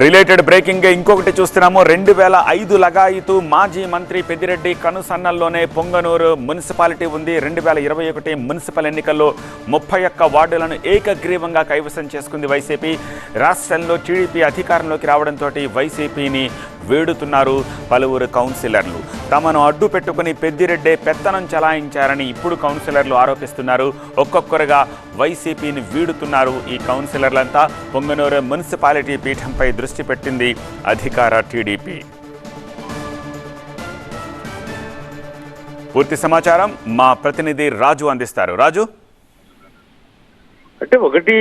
Related breaking ఇంకొకటి చూస్తున్నాము. 2005 లగాయితూ మాజీ మంత్రి పెద్దిరెడ్డి కనుసన్నల్లోనే పొంగనూరు మున్సిపాలిటీ ఉంది. 2021 మున్సిపల్ ఎన్నికల్లో 31 వార్డులను ఏకగ్రీవంగా కైవసం చేసుకుంది వైసీపీ. రాష్ట్రంలో టీడీపీ అధికారంలోకి రావడంతో వైసీపీని వేడుతున్నారు పలువురు కౌన్సిలర్లు. తమను అడ్డు పెట్టుకుని పెద్దిరెడ్డే పెత్తనం చలాయించారని ఇప్పుడు కౌన్సిలర్లు ఆరోపిస్తున్నారు. ఒక్కొక్కరుగా వైసీపీని వీడుతున్నారు ఈ కౌన్సిలర్లంతా. పొంగనూరు మున్సిపాలిటీ పీఠంపై దృష్టి పెట్టింది అధికార టీడీపీ. పూర్తి సమాచారం మా ప్రతినిధి రాజు అందిస్తారు. రాజు, అంటే ఒకటి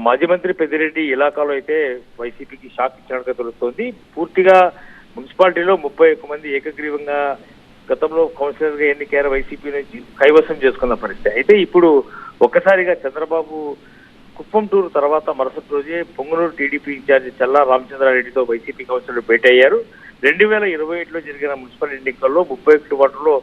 మాజీ మంత్రి పెద్దిరెడ్డి ఇలాకాలో అయితే వైసీపీకి షాక్ ఇచ్చినట్టుగా తెలుస్తోంది. పూర్తిగా మున్సిపాలిటీలో 31 మంది ఏకగ్రీవంగా గతంలో కౌన్సిలర్ గా ఎన్నికైన వైసీపీ నుంచి కైవసం చేసుకున్న పరిస్థితి. అయితే ఇప్పుడు ఒక్కసారిగా చంద్రబాబు కుప్పం టూర్ తర్వాత మరుసటి రోజే పొంగనూరు టీడీపీ ఇన్ఛార్జి చల్లా రామచంద్రారెడ్డితో వైసీపీ కౌన్సిలర్ భేటీ అయ్యారు. 2021లో జరిగిన మున్సిపల్ ఎన్నికల్లో 31 వార్డుల్లో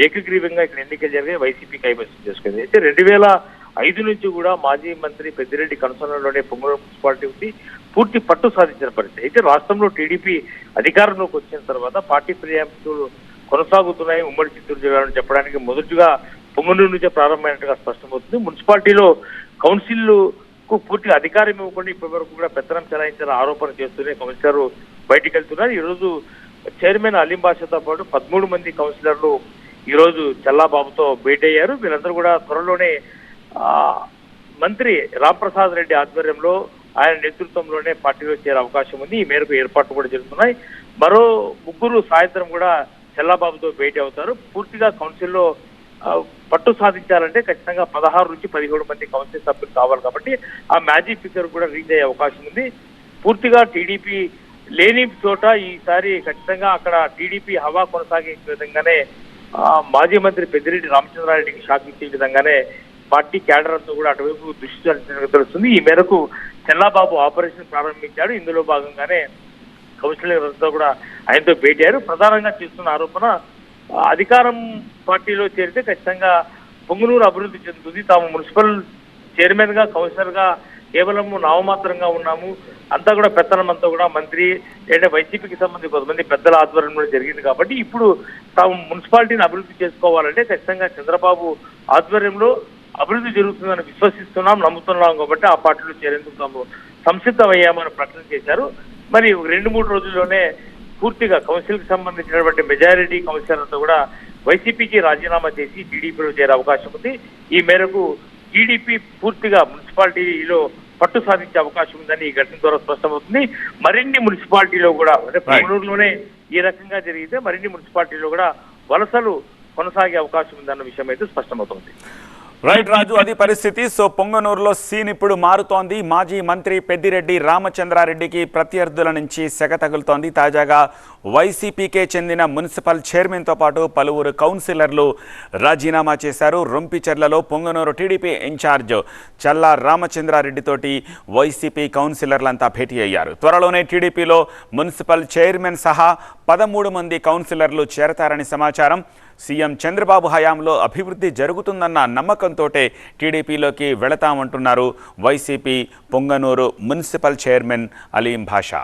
ఏకగ్రీవంగా ఇక్కడ ఎన్నికలు జరిగాయి. వైసీపీ కైవసం చేసుకుంది. అయితే 2005 నుంచి కూడా మాజీ మంత్రి పెద్దిరెడ్డి కనుసన్నలోనే పొంగనూరు మున్సిపాలిటీ ఉంది. పూర్తి పట్టు సాధించిన పరిస్థితి. అయితే రాష్ట్రంలో టీడీపీ అధికారంలోకి వచ్చిన తర్వాత పార్టీ ఫిర్యాదులు కొనసాగుతున్నాయి. ఉమ్మడి చిత్తూరు జిల్లాను చెప్పడానికి మొదటిగా పొంగనూరు నుంచే ప్రారంభమైనట్టుగా స్పష్టమవుతుంది. మున్సిపాలిటీలో కౌన్సిల్కు పూర్తిగా అధికారం ఇవ్వకుండా ఇప్పటి వరకు కూడా పెత్తనం చెలాయించిన ఆరోపణ చేస్తూనే కౌన్సిలర్ బయటికి వెళ్తున్నారు. ఈ రోజు చైర్మన్ అలీం బాషాతో పాటు 13 మంది కౌన్సిలర్లు ఈ రోజు చల్లాబాబుతో భేటీ అయ్యారు. వీళ్ళందరూ కూడా త్వరలోనే మంత్రి రాంప్రసాద్ రెడ్డి ఆధ్వర్యంలో ఆయన నేతృత్వంలోనే పార్టీలో చేరే అవకాశం ఉంది. ఈ మేరకు ఏర్పాట్లు కూడా జరుగుతున్నాయి. మరో 3 సాయంత్రం కూడా చల్లాబాబుతో భేటీ అవుతారు. పూర్తిగా కౌన్సిల్లో పట్టు సాధించాలంటే ఖచ్చితంగా 16 నుంచి 17 మంది కౌన్సిల్ సభ్యులు కావాలి. కాబట్టి ఆ మ్యాజిక్ ఫిగర్ కూడా రీచ్ అయ్యే అవకాశం ఉంది. పూర్తిగా టీడీపీ లేని చోట ఈసారి ఖచ్చితంగా అక్కడ టీడీపీ హవా కొనసాగే విధంగానే మాజీ మంత్రి పెద్దిరెడ్డి రామచంద్రారెడ్డికి షాక్ ఇచ్చే విధంగానే పార్టీ క్యాడర్ అంతా కూడా అటువైపు దృష్టి సారించినట్టు తెలుస్తుంది. ఈ మేరకు చల్లాబాబు ఆపరేషన్ ప్రారంభించాడు. ఇందులో భాగంగానే కౌన్సిలర్లతో కూడా ఆయనతో భేటీ అయ్యారు. ప్రధానంగా చేస్తున్న ఆరోపణ అధికారం పార్టీలో చేరితే ఖచ్చితంగా పొంగనూరు అభివృద్ధి చెందుతుంది. తాము మున్సిపల్ చైర్మన్ గా కౌన్సిలర్ గా కేవలం నామమాత్రంగా ఉన్నాము. అంతా కూడా పెత్తనం అంతా కూడా మంత్రి లేదా వైసీపీకి సంబంధించి కొంతమంది పెద్దల ఆధ్వర్యంలో జరిగింది. కాబట్టి ఇప్పుడు తాము మున్సిపాలిటీని అభివృద్ధి చేసుకోవాలంటే ఖచ్చితంగా చంద్రబాబు ఆధ్వర్యంలో అభివృద్ధి జరుగుతుందని విశ్వసిస్తున్నాం, నమ్ముతున్నాం. కాబట్టి ఆ పార్టీలో చేరేందుకు తాము సంసిద్ధమయ్యామని ప్రకటన చేశారు. మరి 2-3 రోజుల్లోనే పూర్తిగా కౌన్సిల్ కి సంబంధించినటువంటి మెజారిటీ కౌన్సిలర్లతో కూడా వైసీపీకి రాజీనామా చేసి టీడీపీలో చేరే అవకాశం ఉంది. ఈ మేరకు టీడీపీ పూర్తిగా మున్సిపాలిటీలో పట్టు సాధించే అవకాశం ఉందని ఈ ఘటన ద్వారా స్పష్టమవుతుంది. మరిన్ని మున్సిపాలిటీలో కూడా అంటే పొంగనూరులోనే ఈ రకంగా జరిగితే మరిన్ని మున్సిపాలిటీలో కూడా వలసలు కొనసాగే అవకాశం ఉందన్న విషయం అయితే స్పష్టమవుతుంది. రైట్ రాజు, అది పరిస్థితి. సో పొంగనూరులో సీన్ ఇప్పుడు మారుతోంది. మాజీ మంత్రి పెద్దిరెడ్డి రామచంద్రారెడ్డికి ప్రత్యర్థుల నుంచి సెగ తగులుతోంది. తాజాగా వైసీపీకే చెందిన మున్సిపల్ చైర్మన్తో పాటు పలువురు కౌన్సిలర్లు రాజీనామా చేశారు. రొంపిచెర్లలో పొంగనూరు టీడీపీ ఇన్ఛార్జ్ చల్లా రామచంద్రారెడ్డితోటి వైసీపీ కౌన్సిలర్లంతా భేటీ అయ్యారు. త్వరలోనే టీడీపీలో మున్సిపల్ చైర్మన్ సహా 13 మంది కౌన్సిలర్లు చేరతారని సమాచారం. సీఎం చంద్రబాబు హయాంలో అభివృద్ధి జరుగుతుందన్న నమ్మకంతో టీడీపీలోకి వెళతామంటున్నారు YCP Punganur municipal chairman Aleem బాషా.